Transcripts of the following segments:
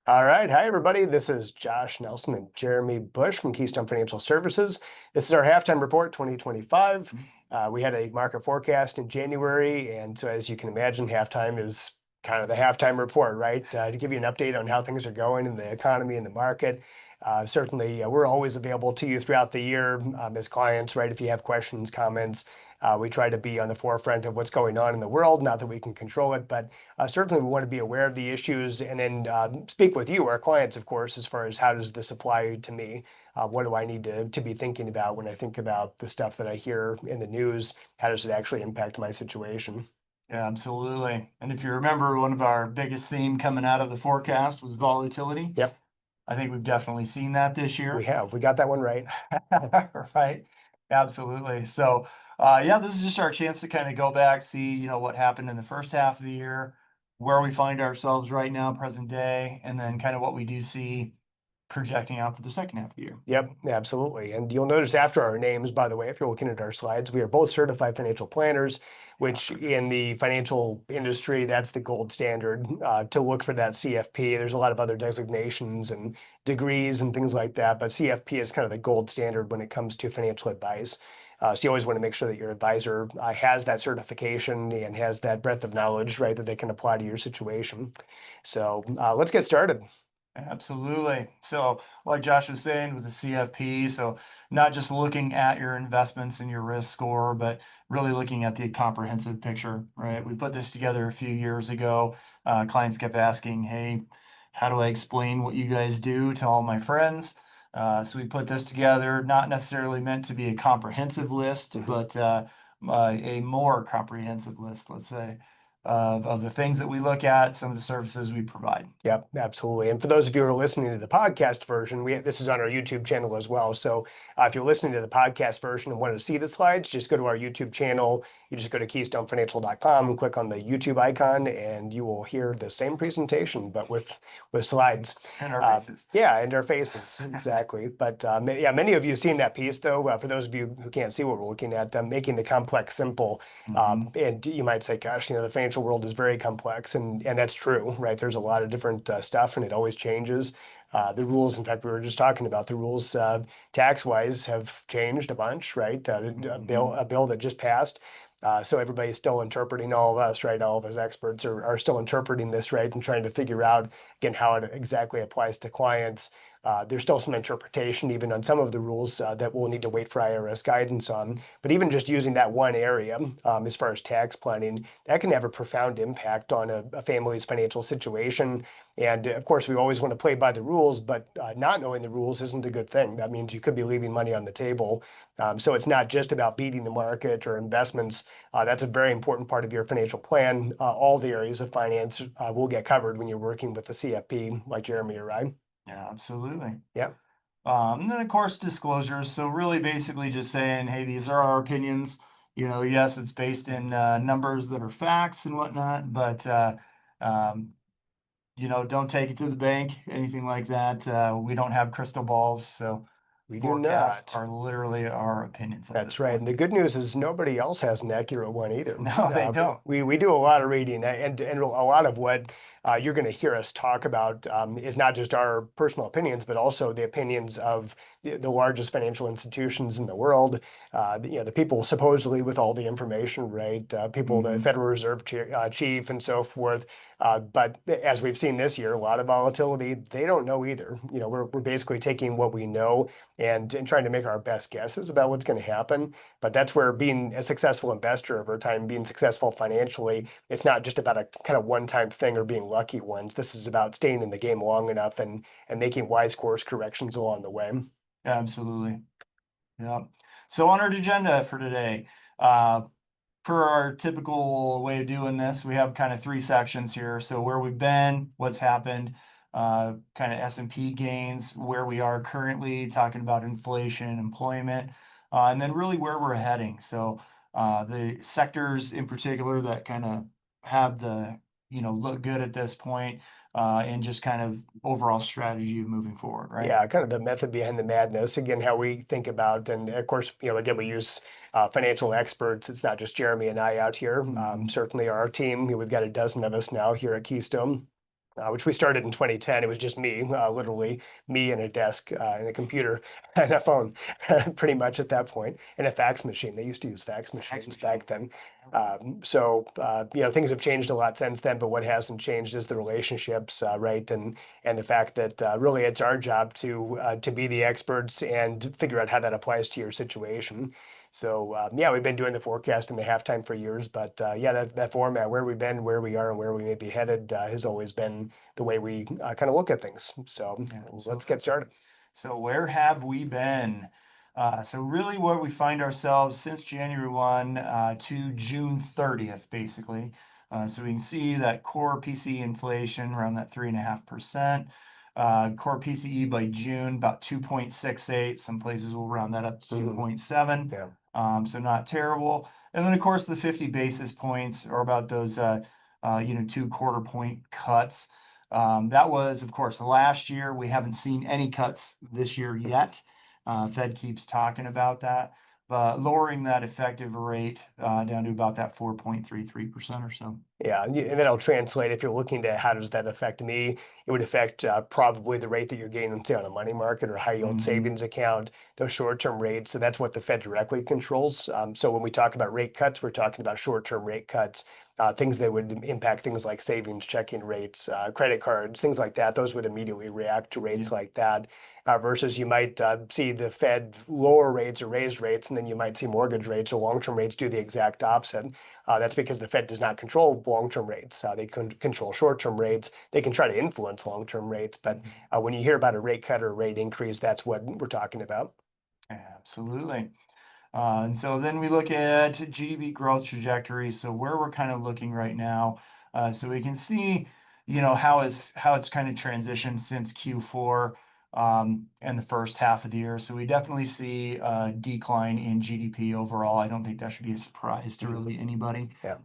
All right. Hi, everybody. This is Josh Nelson and Jeremy Busch from Keystone Financial Services. This is our halftime report 2025. We had a market forecast in January. And so, as you can imagine, halftime is kind of the halftime report, right? To give you an update on how things are going in the economy and the market. Certainly, we're always available to you throughout the year as clients, right? If you have questions, comments, we try to be on the forefront of what's going on in the world. Not that we can control it, but certainly we want to be aware of the issues and then speak with you, our clients, of course, as far as how does this apply to me? What do I need to be thinking about when I think about the stuff that I hear in the news? How does it actually impact my situation? Yeah, absolutely. And if you remember, one of our biggest theme coming out of the forecast was volatility. Yep, I think we've definitely seen that this we year. have. We got that one right. Right. Absolutely. So, yeah, this is just our chance to kind of go back, see, what happened in the first half of the year, where we find ourselves right now, present day, and then kind of what we do see projecting out for the second half of the year. Yep, absolutely. And you'll notice after our names, by the way, if you're looking at our slides, we are both certified financial planners, which in the financial industry, that's the gold standard to look for that CFP. There's a lot of other designations and degrees and things like that, but CFP is kind of the gold standard when it comes to financial advice. So you always want to make sure that your advisor has that certification and has that breadth of knowledge, right, that they can apply to your situation. So let's get started. Absolutely. So, like Josh was saying with the CFP, so not just looking at your investments and your risk score, but really looking at the comprehensive picture, right? We put this together a few years ago. Clients kept asking, "Hey, how do I explain what you guys do to all my friends?" So we put this together, not necessarily meant to be a comprehensive list, Mhm. but a more comprehensive list, let's say, of the things that we look at, some of the services we provide. Yep, absolutely. And for those of you who are listening to the podcast version, this is on our YouTube channel as well. So if you're listening to the podcast version and want to see the slides, just go to our YouTube channel. You just go to keystonefinancial.com and click on the YouTube icon, and you will hear the same presentation, but with slides. And our faces. Yeah, and our faces, exactly. But yeah, many of you have seen that piece, though. For those of you who can't see what we're looking at, making the complex simple. Hmm. And you might say, gosh, the financial world is very complex, and that's true, right? There's a lot of different stuff, and it always changes. The rules, in fact, we were just talking about the rules tax-wise have changed a bunch, right? Hmm. A bill that just passed. So everybody's still interpreting all of us, right? All of us experts are still interpreting this, right? And trying to figure out, again, how it exactly applies to clients. There's still some interpretation even on some of the rules that we'll need to wait for IRS guidance on. But even just using that one area, as far as tax planning, that can have a profound impact on a family's financial situation. And of course, we always want to play by the rules, but not knowing the rules isn't a good thing. That means you could be leaving money on the table. So it's not just about beating the market or investments. That's a very important part of your financial plan. All the areas of finance will get covered when you're working with the CFP, like Jeremy or I. Yeah, absolutely. Yeah. And then of course disclosures. So really basically just saying, hey, these are our opinions. Yes, it's based in numbers that are facts and whatnot, but um, don't take it to the bank, anything like that. We don't have crystal balls, so We do forecasts not. are literally our opinions at this That's right. point. And the good news is nobody else has an accurate one either. No, they don't. We do a lot of reading, and a lot of what you're going to hear us talk about is not just our personal opinions, but also the opinions of the largest financial institutions in the world. The people supposedly with all the information, right? People, the Hmm. Federal Reserve chief and so forth. But as we've seen this year, a lot of volatility. They don't know either. We're basically taking what we know and trying to make our best guesses about what's going to happen. But that's where being a successful investor over time, being successful financially, it's not just about a kind of one-time thing or being lucky ones. This is about staying in the game long enough and making wise course corrections along the way. Absolutely. Yeah. So on our agenda for today, uh, per our typical way of doing this, we have kind of three sections here. So where we've been, what's happened, kind of S&P gains, where we are currently, talking about inflation, employment, and then really where we're heading. So the sectors in particular that kind of have look good at this point, and just kind of overall strategy of moving forward, right? Yeah, kind of the method behind the madness. Again, how we think about, and of course, again, we use financial experts. It's not just Jeremy and I out here. Mhm. Certainly, our team. We've got a dozen of us now here at Keystone. which we started in 2010. It was just me, literally me and a desk and a computer and a phone, pretty much at that point, and a fax machine. They used to use fax machines back then. Things have changed a lot since then, but what hasn't changed is the relationships, right? And the fact that really it's our job to be the experts and figure out how that applies to your situation. So we've been doing the forecast and the halftime for years, but that format, where we've been, where we are, and where we may be headed, has always been the way we kind of look at things. So Yeah, let's get started. So where have we been? So really where we find ourselves since January 1 to June 30th, basically. So we can see that core PCE inflation around that 3.5%. Core PCE by June, about 2.68. Some places will round that up to 2.7. Yeah. So not terrible. And then of course the 50 basis points are about those 2 quarter point cuts. That was, of course, last year. We haven't seen any cuts this year yet. Fed keeps talking about that, but lowering that effective rate down to about that 4.33% or so. Yeah, and then I'll translate. If you're looking to how does that affect me, it would affect probably the rate that you're getting, say, on a money market or high yield savings account, those short-term rates. So that's what the Fed directly controls. So when we talk about rate cuts, we're talking about short-term rate cuts, things that would impact things like savings, checking rates, credit cards, things like that. Those would immediately react to rates like that. Versus you might see the Fed lower rates or raise rates, and then you might see mortgage rates or long-term rates do the exact opposite. That's because the Fed does not control long-term rates. They can control short-term rates. They can try to influence long-term rates. But when you hear about a rate cut or a rate increase, that's what we're talking about. Absolutely. And so then we look at GDP growth trajectory. So where we're kind of looking right now. So we can see, how it's kind of transitioned since Q4 and the first half of the year. So we definitely see a decline in GDP overall. I don't think that should be a surprise to really anybody Yeah.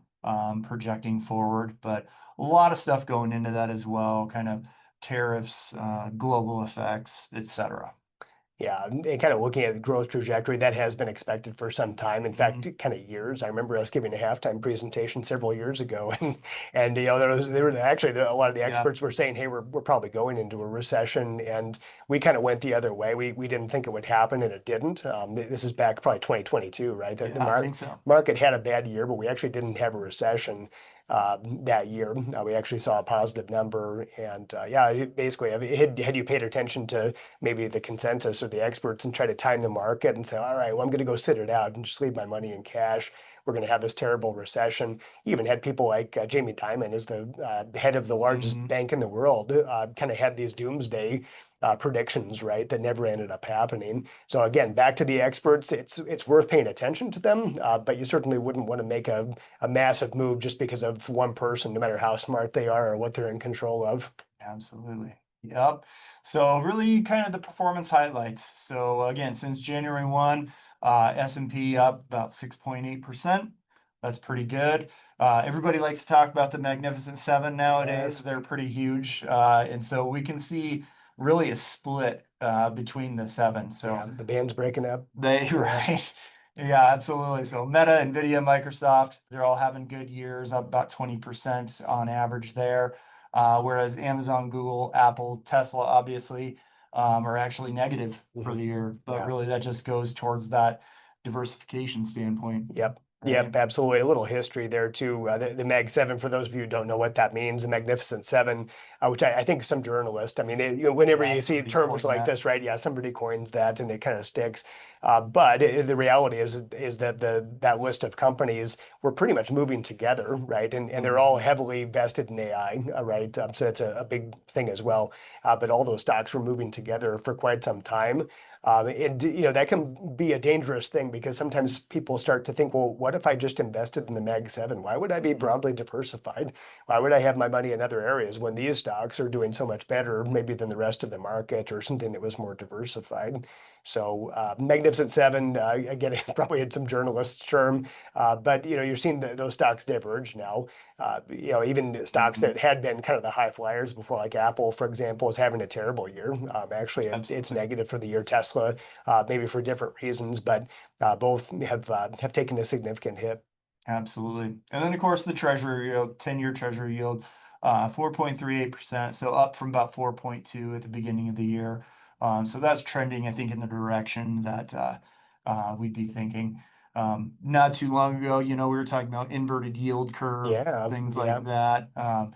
projecting forward, but a lot of stuff going into that as well, kind of tariffs, global effects, etc. Yeah, and kind of looking at the growth trajectory, that has been expected for some time. In fact, kind of years. I remember us giving a halftime presentation several years ago, and there were actually a lot of the experts were saying, "Hey, we're probably going into a recession," and we kind of went the other way. We didn't think it would happen, and it didn't. This is back probably 2022, right? I think so. Market had a bad year, but we actually didn't have a recession that year. We actually saw a positive number, and basically, I mean, had you paid attention to maybe the consensus or the experts and try to time the market and say, all right, well, I'm going to go sit it out and just leave my money in cash. We're going to have this terrible recession. You even had people like Jamie Dimon, is the head of the largest bank in the world, kind of had these doomsday predictions, right, that never ended up happening. So again, back to the experts, it's worth paying attention to them, but you certainly wouldn't want to make a massive move just because of one person, no matter how smart they are or what they're in control of. Absolutely. Yep. So really kind of the performance highlights. So again, since January 1, S&P up about 6.8%. That's pretty good. Everybody likes to talk about the Magnificent Seven nowadays. Yes. They're pretty huge. And so we can see really a split between the seven. So Yeah, the band's breaking up. right. Yeah, absolutely. So Meta, Nvidia, Microsoft, they're all having good years, up about 20% on average there. Whereas Amazon, Google, Apple, Tesla, obviously, are actually negative for the year. But really, that just goes towards that diversification standpoint. Yep. Right. Yep, absolutely. A little history there too. The Mag 7, for those of you who don't know what that means, the Magnificent Seven, which I think some journalist, I mean, whenever you see terms like this, right? Yeah, somebody coins that and it kind of sticks. But the reality is that that list of companies were pretty much moving together, right? And they're all heavily vested in AI, right? So that's a big thing as well. But all those stocks were moving together for quite some time. That can be a dangerous thing because sometimes people start to think, well, what if I just invested in the Mag 7? Why would I be broadly diversified? Why would I have my money in other areas when these stocks are doing so much better, maybe than the rest of the market or something that was more diversified? So Magnificent Seven, again, probably had some journalist term, but you're seeing those stocks diverge now. Even stocks that had been kind of the high flyers before, like Apple, for example, is having a terrible year. Actually, it's negative for the year. Tesla, maybe for different reasons, but both have taken a significant hit. Absolutely. And then, of course, the treasury yield, 10-year treasury yield, 4.38%, so up from about 4.2 at the beginning of the year. So that's trending, I think, in the direction that we'd be thinking. Not too long ago, we were talking about inverted yield curve, Yeah, things yeah, like that.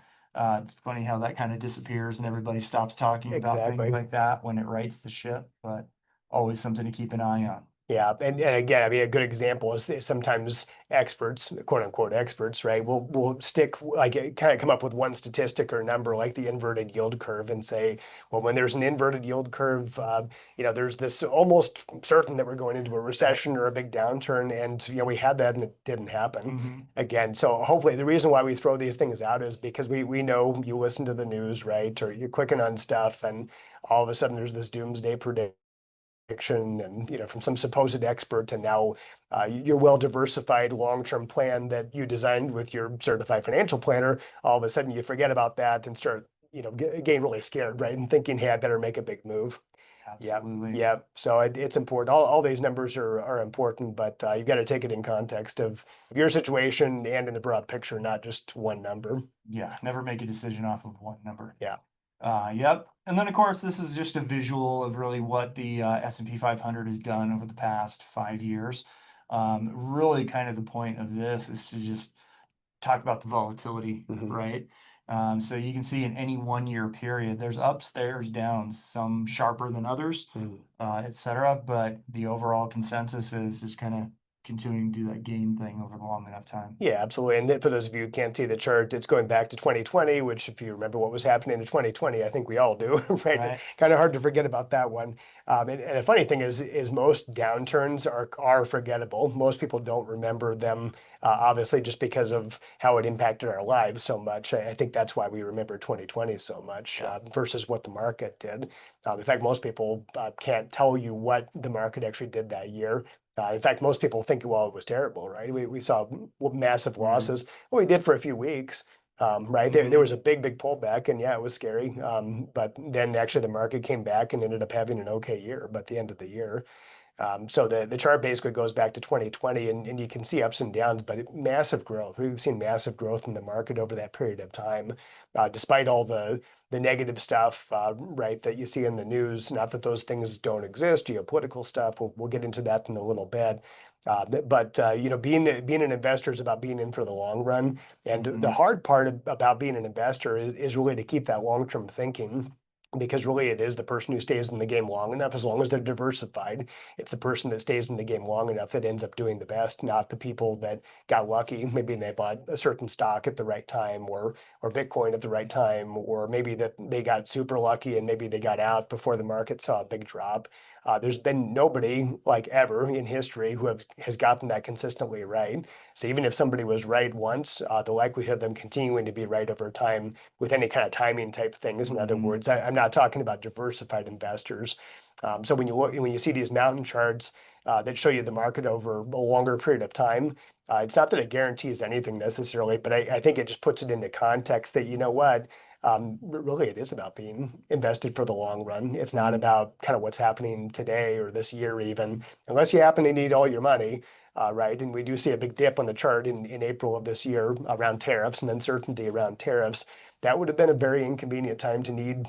It's funny how that kind of disappears and everybody stops talking about things exactly. like that when it rights the ship, but always something to keep an eye on. Yeah, and again, I mean, a good example is sometimes experts, quote unquote experts, right? Will stick like kind of come up with one statistic or number like the inverted yield curve and say, well, when there's an inverted yield curve, there's this almost certain that we're going into a recession or a big downturn, and we had that and it didn't happen Hmm. again. So hopefully, the reason why we throw these things out is because we know you listen to the news, right? Or you're clicking on stuff, and all of a sudden there's this doomsday prediction and from some supposed expert to now your well-diversified long-term plan that you designed with your certified financial planner, all of a sudden you forget about that and start getting really scared, right, and thinking, hey, I better make a big move. Yep, Absolutely. yep. So it's important. All these numbers are important, but you've got to take it in context of your situation and in the broad picture, not just one number. Yeah, never make a decision off of one number. Yeah. Yep. And then of course, this is just a visual of really what the S&P 500 has done over the past 5 years. Really kind of the point of this is to just talk about the volatility, Hmm. right? So you can see in any 1 year period, there's ups, there's downs, some sharper than others, et cetera. But the overall consensus is just kind of continuing to do that gain thing over the long enough time. Yeah, absolutely. And for those of you who can't see the chart, it's going back to 2020, which if you remember what was happening in 2020, I think we all do, right? Right? Kind of hard to forget about that one. And the funny thing is most downturns are forgettable. Most people don't remember them, obviously, just because of how it impacted our lives so much. I think that's why we remember 2020 so much Yeah. versus what the market did. In fact, most people can't tell you what the market actually did that year. In fact, most people think, well, it was terrible, right? We saw massive Right. losses. Well, we did for a few weeks, right? There Hmm. was a big pullback, and yeah, it was scary. But then actually the market came back and ended up having an okay year, but the end of the year. So the chart basically goes back to 2020, and you can see ups and downs, but massive growth. We've seen massive growth in the market over that period of time, despite all the negative stuff, right, that you see in the news. Not that those things don't exist, geopolitical stuff. We'll get into that in a little bit. But being an investor is about being in for the long run, and the Hmm. hard part about being an investor is really to keep that long-term thinking. Because really, it is the person who stays in the game long enough, as long as they're diversified. It's the person that stays in the game long enough that ends up doing the best, not the people that got lucky. Maybe they bought a certain stock at the right time or Bitcoin at the right time, or maybe that they got super lucky and maybe they got out before the market saw a big drop. There's been nobody like ever in history who has gotten that consistently right. So even if somebody was right once, the likelihood of them continuing to be right over time with any kind of timing type things. In other Hmm. words, I'm not talking about diversified investors. So when you see these mountain charts that show you the market over a longer period of time, it's not that it guarantees anything necessarily, but I think it just puts it into context that you know what, really it is about being invested for the long run. It's not Hmm. about kind of what's happening today or this year even, unless you happen to need all your money. Right. And we do see a big dip on the chart in April of this year around tariffs and uncertainty around tariffs. That would have been a very inconvenient time to need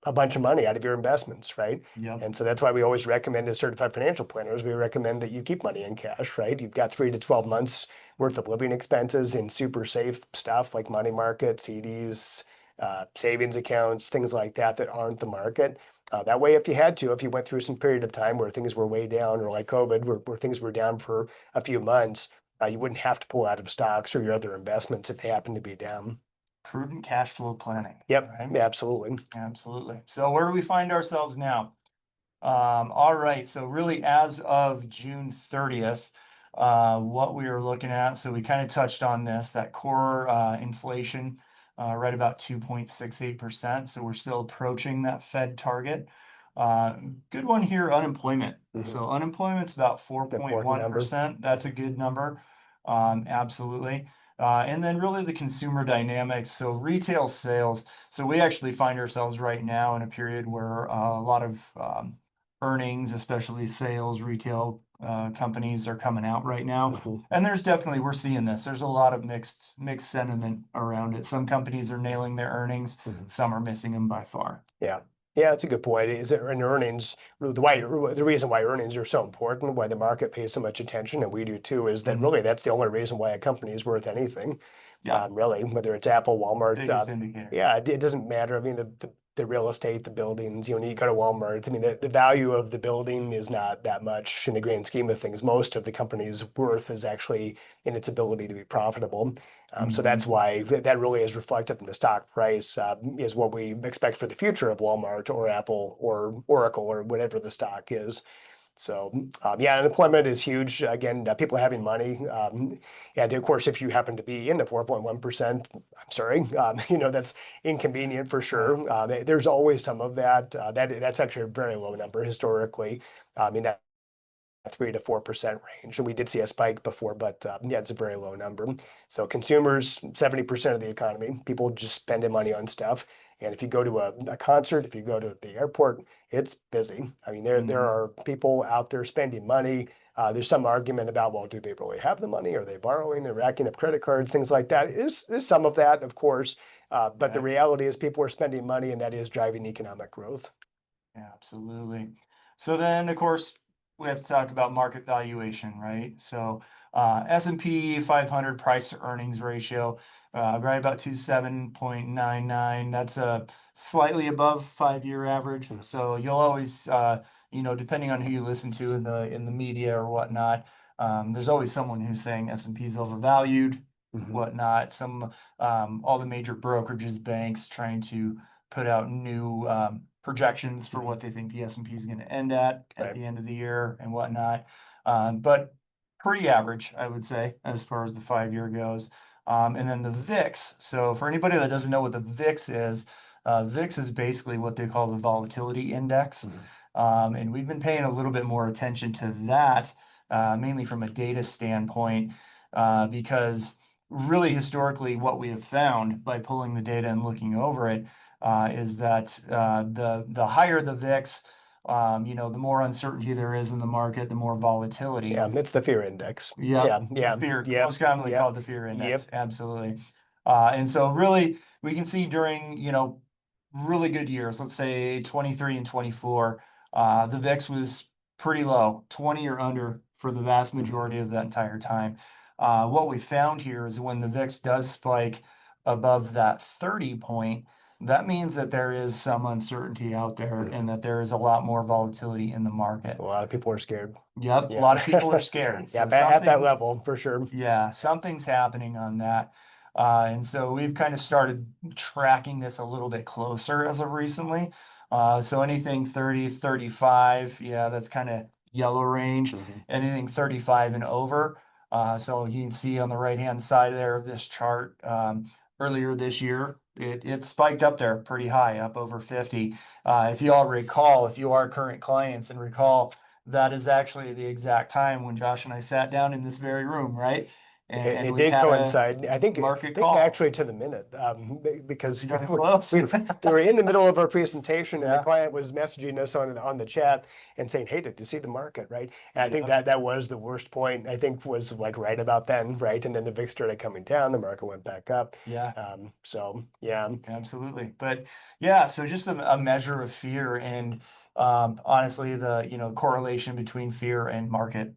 a bunch of money out of your investments, right? Yep. And so that's why we always recommend as certified financial planners, we recommend that you keep money in cash, right? You've got 3 to 12 months worth of living expenses in super safe stuff like money market, CDs, savings accounts, things like that that aren't the market. That way, if you went through some period of time where things were way down, or like COVID, where things were down for a few months, you wouldn't have to pull out of stocks or your other investments if they happen to be down. Prudent cash flow planning, Yep, right? absolutely. Absolutely. So where do we find ourselves now? All right. So really, as of June 30th, what we were looking at, so we kind of touched on this, that core inflation, right about 2.68%. So we're still approaching that Fed target. Uh, Good one here, unemployment. Mhm. So unemployment's about An important number. 4.1%. That's a good number. Absolutely. And then really the consumer dynamics. So retail sales. So we actually find ourselves right now in a period where a lot of earnings, especially sales, retail companies are coming out right now. Mhm. And there's definitely, we're seeing this. There's a lot of mixed sentiment around it. Some companies are nailing their earnings, Mhm. some are missing them by far. Yeah. Yeah, that's a good point. Is it in earnings? The reason why earnings are so important, why the market pays so much attention, and we do too, is that Mhm. really that's the only reason why a company is worth anything. Yeah, Really, whether it's Apple, Walmart, biggest indicator. yeah, it doesn't matter. I mean, the real estate, the buildings, when you go to Walmart, I mean, the value of the building is not that much in the grand scheme of things. Most of the company's worth is actually in its ability to be profitable. So that's Mhm. why that really is reflected in the stock price, is what we expect for the future of Walmart or Apple or Oracle or whatever the stock is. So, yeah, unemployment is huge. Again, people having money. And of course, if you happen to be in the 4.1%, I'm sorry, that's inconvenient for Right. sure. There's always some of that. That's actually a very low number historically. I mean, that 3 to 4% range. And we did see a spike before, but yeah, it's a very low number. So consumers, 70% of the economy, people just spending money on stuff. And if you go to a concert, if you go to the airport, it's busy. I mean, there Mhm. are people out there spending money. There's some argument about, well, do they really have the money? Are they borrowing? They're racking up credit cards, things like that. There's some of that, of course. But the Right. reality is people are spending money and that is driving economic growth. Yeah, absolutely. So then, of course, we have to talk about market valuation, right? So S&P 500 price to earnings ratio, right about 27.99. That's slightly above 5-year average. Mhm. So you'll always, depending on who you listen to in the media or whatnot, there's always someone who's saying S&P is overvalued, Mhm. whatnot. All the major brokerages, banks trying to put out new projections for Mhm. what they think the S&P is going to end at Right. the end of the year and whatnot. But pretty average, I would say, as far as the 5-year goes. And then the VIX. So for anybody that doesn't know what the VIX is basically what they call the volatility index. Mhm. And we've been paying a little bit more attention to that, mainly from a data standpoint, because really historically what we have found by pulling the data and looking over it is that the higher the VIX, the more uncertainty there is in the market, the more volatility. Yeah, it's the fear index. Yep, Yeah, the yeah, fear, yep, most commonly yep, called the fear index. yep. Absolutely. And so really we can see during, really good years, let's say 23 and 24, the VIX was pretty low, 20 or under for the vast Mhm. majority of that entire time. What we found here is when the VIX does spike above that 30 point, that means that there is some uncertainty out there and Mhm. that there is a lot more volatility in the A market. lot of people are scared. Yep, a Yeah. lot of people are scared. Yeah, So at that level for sure. yeah, something's happening on that. And so we've kind of started tracking this a little bit closer as of recently. So anything 30, 35, yeah, that's kind of yellow range. Mhm. Anything 35 and over. So you can see on the right-hand side there of this chart, earlier this year, it spiked up there pretty high, up over 50. If you all recall, if you are current clients and recall, that is actually the exact time when Josh and I sat down in this very room, right? And It we did had a coincide. I market think call. actually to the minute, because Pretty darn close. we we were in the middle of our presentation and the Yeah. client was messaging us on the chat and saying, "Hey, did you see the market?" Right? And I think Yep. that was the worst point. I think was like right about then, right? And then the VIX started coming down, the market went back up. Yeah. So yeah. Absolutely. But yeah, so just a measure of fear and honestly the correlation between fear and market,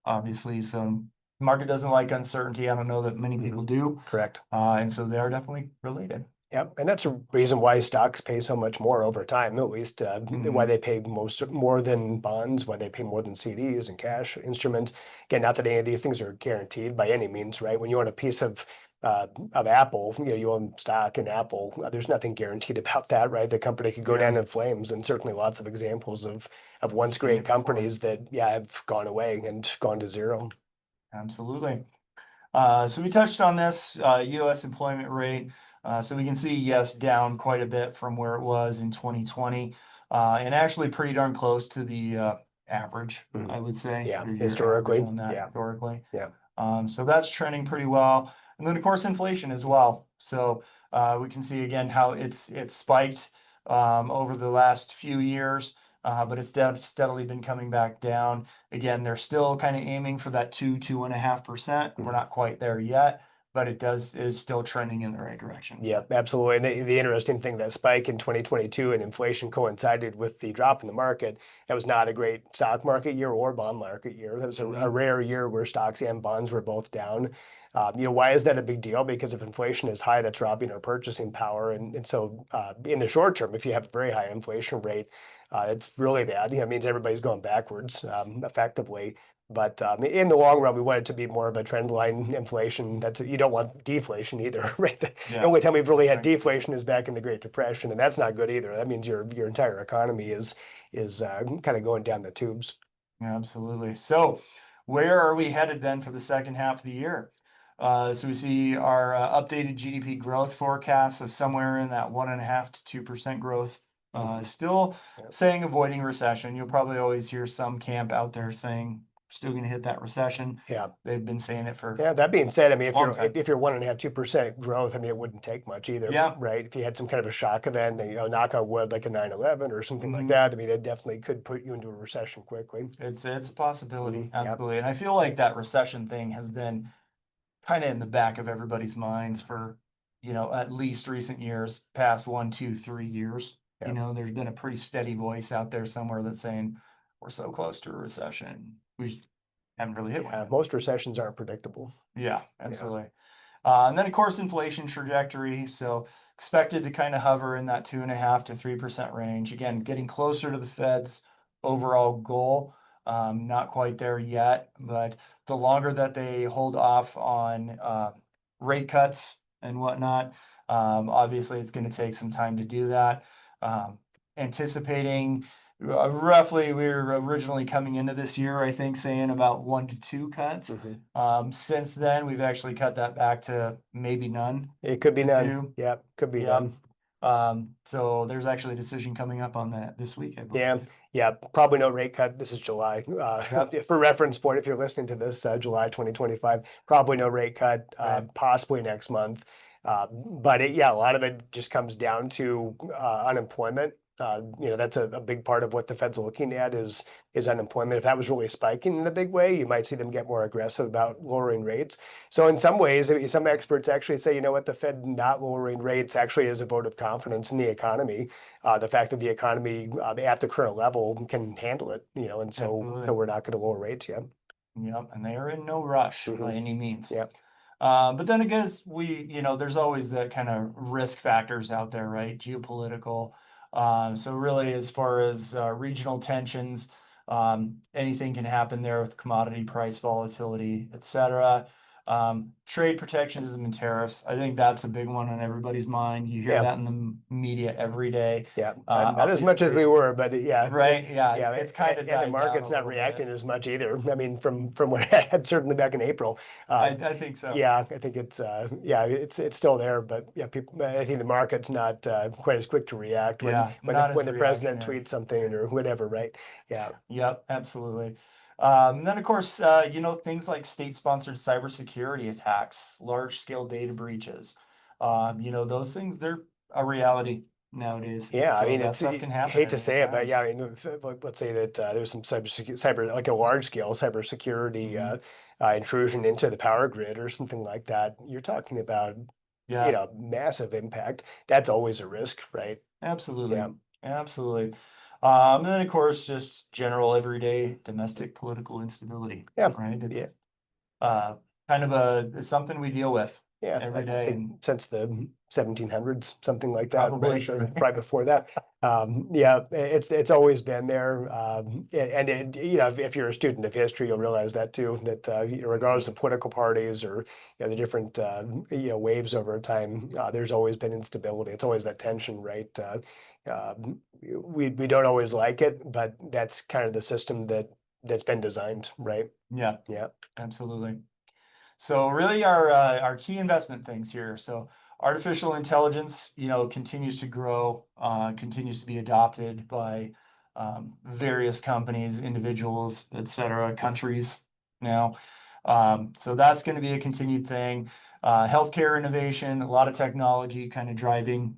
obviously. So market doesn't like uncertainty. I don't know that many people Mhm. do. Correct. And so they are definitely related. Yep, and that's a reason why stocks pay so much more over time, at least why Hmm. they pay more than bonds, why they pay more than CDs and cash instruments. Again, not that any of these things are guaranteed by any means, right? When you own a piece of Apple, you own stock in Apple. There's nothing guaranteed about that, right? The company could go Yeah, down in flames, and certainly lots of examples of we've once seen great it before. companies that yeah have gone away and gone to zero. Absolutely. So we touched on this U.S. employment rate. So we can see, yes, down quite a bit from where it was in 2020, and actually pretty darn close to the average, I Mhm. would say, Yeah, or your average historically, on that yeah, historically. yeah. So that's trending pretty well. And then, of course, inflation as well. So we can see again how it's spiked over the last few years. but it's steadily been coming back down. Again, they're still kind of aiming for that 2.5%. We're not quite there yet, but is still trending in the right direction. Yeah, absolutely. And the interesting thing, that spike in 2022 and inflation coincided with the drop in the market. That was not a great stock market year or bond market year. That was a rare year where stocks and bonds were both down. Why is that a big deal? Because if inflation is high, that's robbing our purchasing power. And so in the short term, if you have a very high inflation rate, it's really bad. It means everybody's going backwards effectively. But in the long run, we want it to be more of a trend line inflation. You don't want deflation either, right? The only time we've really had deflation is back in the Great Depression, and that's not good either. That means your entire economy is kind of going down the tubes. Yeah, absolutely. So where are we headed then for the second half of the year? So we see our updated GDP growth forecast of somewhere in that 1.5% to 2% growth. Still saying avoiding recession. You'll probably always hear some camp out there saying still going to hit that recession. Yeah, they've been saying it for. Yeah, that being said, I mean, if long you're time. if you're 1.5%, 2% growth, I mean, it wouldn't take much either. Yeah. Right. If you had some kind of a shock event, knock on wood, like a 9/11 or something like that, I mean, it definitely could put you into a recession quickly. It's a possibility, Yep. absolutely. And I feel like that recession thing has been kind of in the back of everybody's minds for, at least recent years, past 1, 2, 3 years. Yep. There's been a pretty steady voice out there somewhere that's saying we're so close to a recession. We just haven't really hit one yet. Most recessions aren't predictable. Yeah, absolutely. And then of course, inflation trajectory. So expected to kind of hover in that 2.5% to 3% range. Again, getting closer to the Fed's overall goal. Not quite there yet, but the longer that they hold off on rate cuts and whatnot, obviously it's going to take some time to do that. Anticipating roughly, we were originally coming into this year, I think, saying about 1 to 2 cuts. Since then, we've actually cut that back to maybe none. It could be none. 2. Yeah, could be none. So there's actually a decision coming up on that this week, I believe. Yeah, probably no rate cut. This is July. For reference point, if you're listening to this, July 2025, probably no rate cut, possibly next month. But a lot of it just comes down to unemployment. That's a big part of what the Fed's looking at is unemployment. If that was really spiking in a big way, you might see them get more aggressive about lowering rates. So in some ways, some experts actually say, the Fed not lowering rates actually is a vote of confidence in the economy. The fact that the economy at the current level can handle it, and so we're not going to lower rates yet. Yep, and they are in no rush by any means. Yep. But then again, there's always that kind of risk factors out there, right? Geopolitical. So really, as far as regional tensions, anything can happen there with commodity price volatility, et cetera. Trade protectionism and tariffs. I think that's a big one on everybody's mind. You hear that in the media every day. Yeah, not as much as we were, but yeah. Right. Yeah. It's kind of and the market's not reacting as much either. I mean, from what I had certainly back in April. I think so. Yeah, I think it's still there, but I think the market's not quite as quick to react when the president tweets something or whatever, right? Yeah. Yep, absolutely. Then of course, things like state-sponsored cybersecurity attacks, large-scale data breaches, those things, they're a reality nowadays. Yeah, So I mean, that stuff can happen hate to at say any it, but time. yeah, I mean, let's say that there's some cyber, like a large scale cybersecurity intrusion into the power grid or something like that. You're talking about, massive impact. That's always a risk, right? Absolutely. Yeah. Absolutely. And then of course, just general everyday domestic political instability. Yeah. Right. It's kind of something we deal with every I day. think since the 1700s, something like that. Probably. Right before that. It's always been there. If you're a student of history, you'll realize that too, that regardless of political parties or the different waves over time, there's always been instability. It's always that tension, right? We don't always like it, but that's kind of the system that's been designed, right? Yeah. Yeah. Absolutely. So really our key investment things here. So artificial intelligence, continues to grow, continues to be adopted by various companies, individuals, et cetera, countries now. So that's going to be a continued thing. Healthcare innovation, a lot of technology kind of driving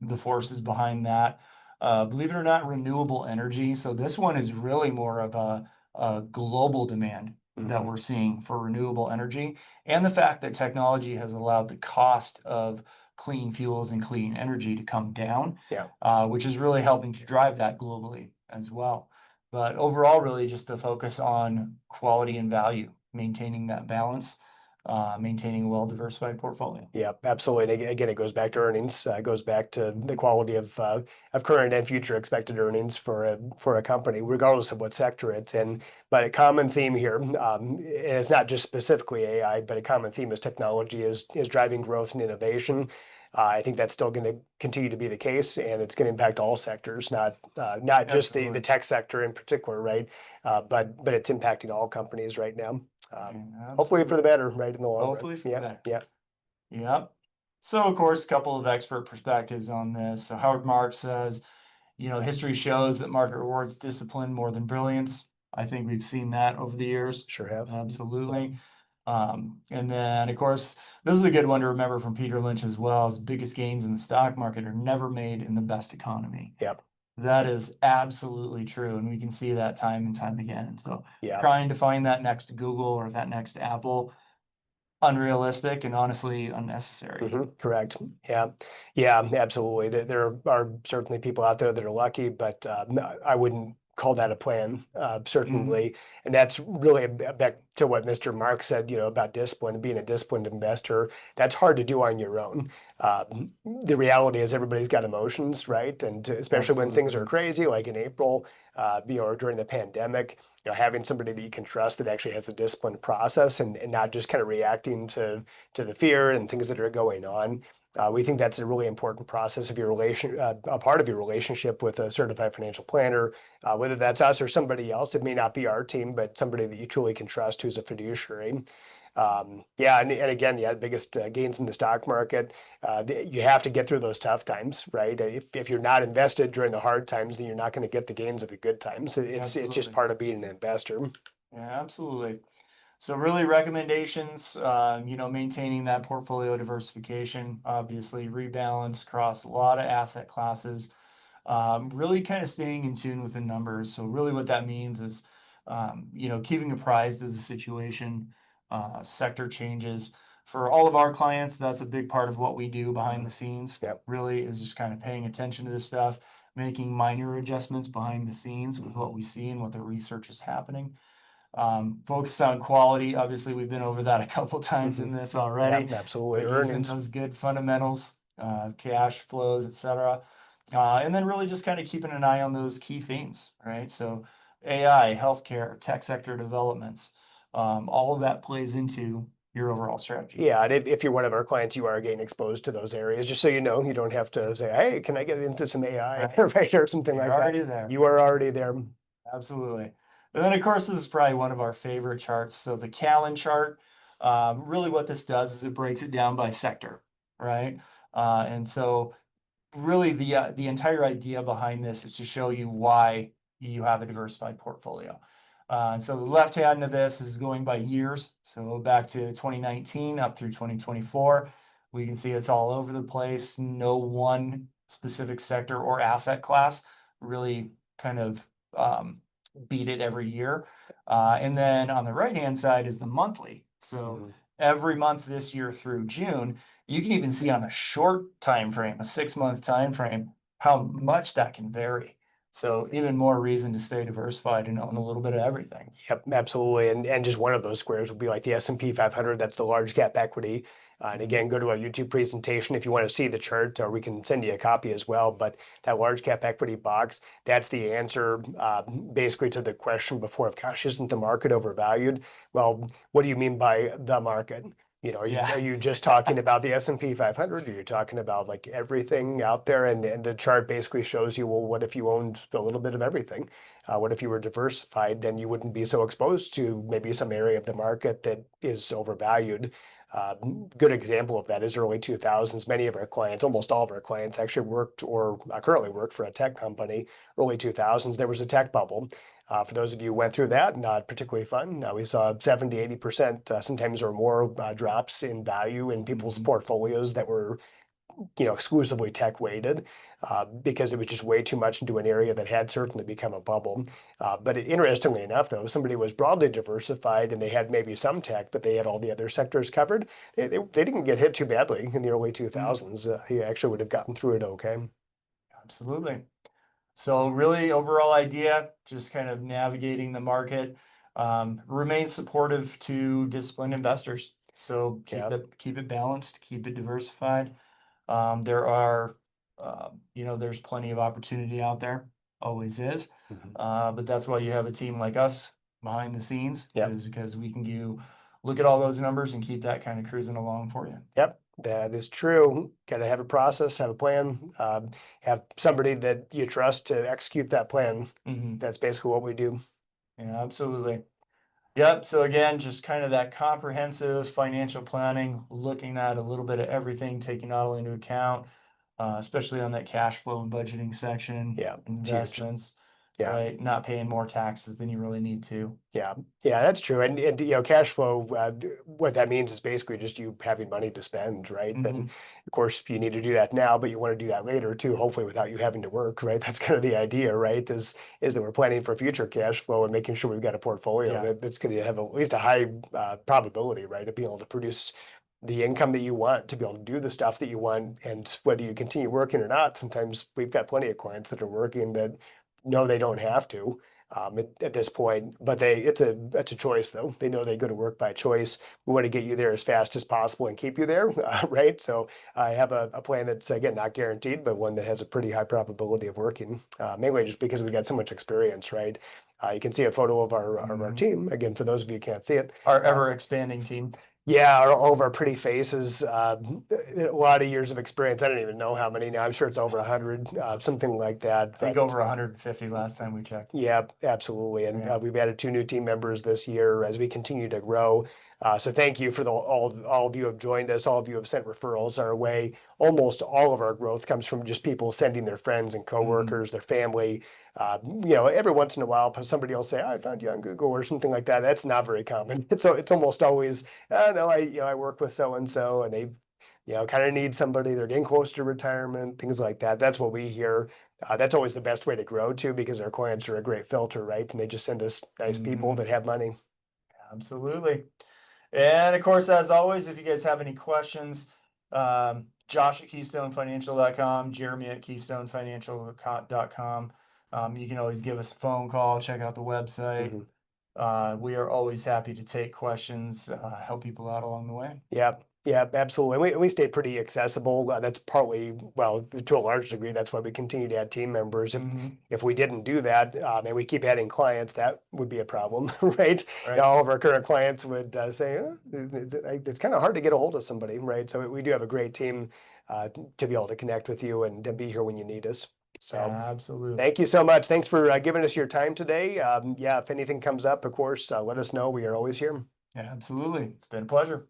the forces behind that. Believe it or not, renewable energy. So this one is really more of a global demand that we're seeing for renewable energy, and the fact that technology has allowed the cost of clean fuels and clean energy to come down, Yeah. which is really helping to drive that globally as well. But overall, really just the focus on quality and value, maintaining that balance, maintaining a well-diversified portfolio. Yeah, absolutely. And again, it goes back to earnings. It goes back to the quality of current and future expected earnings for a company, regardless of what sector it's in. But a common theme here, and it's not just specifically AI, but a common theme is technology is driving growth and innovation. I think that's still going to continue to be the case, and it's going to impact all sectors, not just the Absolutely. tech sector in particular, right? But it's impacting all companies right now. Hopefully for Absolutely. the better, right, in the long run. Hopefully for the Yeah, better. yeah. Yep. So, of course, a couple of expert perspectives on this. So, Howard Marks says, history shows that market rewards discipline more than brilliance. I think we've seen that over the years. Sure have. Absolutely. And then, of course, this is a good one to remember from Peter Lynch as well. His biggest gains in the stock market are never made in the best economy. Yep. That is absolutely true. And we can see that time and time again. So, Yeah. trying to find that next Google or that next Apple, unrealistic and honestly unnecessary. Correct. Yeah. Yeah, absolutely. There are certainly people out there that are lucky, but I wouldn't call that a plan, Mhm. certainly. And that's really back to what Mr. Mark said, about discipline and being a disciplined investor. That's hard to do on your own. The reality is everybody's got emotions, right? And especially when things are Absolutely. crazy, like in April, or during the pandemic, having somebody that you can trust that actually has a disciplined process and not just kind of reacting to the fear and things that are going on. We think that's a really important process of a part of your relationship with a certified financial planner, whether that's us or somebody else. It may not be our team, but somebody that you truly can trust who's a fiduciary. Yeah, and again, the biggest gains in the stock market, you have to get through those tough times, right? If you're not invested during the hard times, then you're not going to get the gains of the good times. It's just Absolutely. part of being an investor. Yeah, absolutely. So really recommendations, maintaining that portfolio diversification, obviously rebalance across a lot of asset classes, really kind of staying in tune with the numbers. So really what that means is, keeping apprised of the situation, sector changes. For all of our clients, that's a big part of what we do behind the scenes, Yep. really is just kind of paying attention to this stuff, making minor adjustments behind the scenes with what we see and what the research is happening. Focus on quality. Obviously, we've been over that a couple times in this Yeah, already, absolutely. but using Earnings. those good fundamentals, cash flows, etc. And then really just kind of keeping an eye on those key themes, right? So AI, healthcare, tech sector developments, all of that plays into your overall strategy. Yeah, and if you're one of our clients, you are getting exposed to those areas. Just so you know, you don't have to say, "Hey, can I get into some AI?" Right? right, or something You're like that. already there. You are already there. Absolutely. And then, of course, this is probably one of our favorite charts. So the Callan chart, really what this does is it breaks it down by sector, right? And so really the entire idea behind this is to show you why you have a diversified portfolio. And so the left hand of this is going by years. So back to 2019 up through 2024. We can see it's all over the place. No one specific sector or asset class really kind of um, beat it every year. And then on the right hand side is the monthly. So Mhm. every month this year through June, you can even see on a short time frame, a 6-month time frame, how much that can vary. So even more reason to stay diversified and own a little bit of everything. Yep, absolutely. And just one of those squares would be like the S&P 500. That's the large cap equity. And Mhm. again, go to our YouTube presentation if you want to see the chart, or we can send you a copy as well. But that large cap equity box, that's the answer basically to the question before of, gosh, isn't the market overvalued? Well, what do you mean by the market? Are you Yeah. are you just talking about the S&P 500? Or are you talking about like everything out there? And the chart basically shows you, well, what if you owned a little bit of everything? What if you were diversified? Then you wouldn't be so exposed to maybe some area of the market that is overvalued. Uh, Good example of that is early 2000s. Many of our clients, almost all of our clients, actually worked or currently work for a tech company. Early 2000s, there was a tech bubble. For those of you who went through that, not particularly fun. We saw 70, 80%, sometimes or more drops in value in people's Mhm. portfolios that were exclusively tech weighted, because it was just way too much into an area that had certainly become a bubble. But interestingly enough, though, if somebody was broadly diversified and they had maybe some tech, but they had all the other sectors covered, they didn't get hit too badly in the early 2000s. He actually would have gotten through it okay. Absolutely. So really overall idea, just kind of navigating the market, remain supportive to disciplined investors. So Yeah. keep it balanced, keep it diversified. There are, there's plenty of opportunity out there, always is. Mhm. But that's why you have a team like us behind the scenes, Yep. is because we can look at all those numbers and keep that kind of cruising along for you. Yep, that is true. Got to have a process, have a plan, have somebody that you trust to execute that plan. That's basically what we do. Yeah, absolutely. Yep. So again, just kind of that comprehensive financial planning, looking at a little bit of everything, taking all into account, especially on that cash flow and budgeting section, Yeah, it's huge. investments, Yeah. right? Not paying more taxes than you really need to. Yeah, that's true. And cash flow, what that means is basically just you having money to spend, right? And of course, you need to do that now, but you want to do that later too, hopefully without you having to work, right? That's kind of the idea, right? Is that we're planning for future cash flow and making sure we've got a portfolio Yeah. that's going to have at least a high probability, right, of being able to produce the income that you want, to be able to do the stuff that you want. And whether you continue working or not, sometimes we've got plenty of clients that are working that know they don't have to, at this point, but it's a choice though. They know they go to work by choice. We want to get you there as fast as possible and keep you there, right? So I have a plan that's, again, not guaranteed, but one that has a pretty high probability of working, mainly just because we've got so much experience, right? You can see a photo of our team. Again, for those of you who can't see it. Our ever expanding team. Yeah, all of our pretty faces, a lot of years of experience. I don't even know how many now. I'm sure it's over 100, something like that. I think over 150 last time we checked. Yeah, absolutely. And Yeah. we've added 2 new team members this year as we continue to grow. So thank you for all of you have joined us. All of you have sent referrals our way. Almost all of our growth comes from just people sending their friends and coworkers, their family. Every once in a while, somebody will say, "I found you on Google" or something like that. That's not very common. It's almost always, "No, I work with so and so, and they kind of need somebody. They're getting close to retirement, things like that." That's what we hear. That's always the best way to grow too, because our clients are a great filter, right? And they just send us nice people that have money. Absolutely. And of course, as always, if you guys have any questions, Josh at KeystoneFinancial.com, Jeremy at KeystoneFinancial.com. You can always give us a phone call, check out the website. We are always happy to take questions, help people out along the way. Yeah, absolutely. And we stay pretty accessible. That's partly, well, to a large degree, that's why we continue to add team members. If we didn't do that, and we keep adding clients, that would be a problem, right? Right. All of our current clients would say, it's kind of hard to get a hold of somebody, right? So we do have a great team to be able to connect with you and to be here when you need us. So absolutely. thank you so much. Thanks for giving us your time today. If anything comes up, of course, let us know. We are always here. Yeah, absolutely. It's been a pleasure.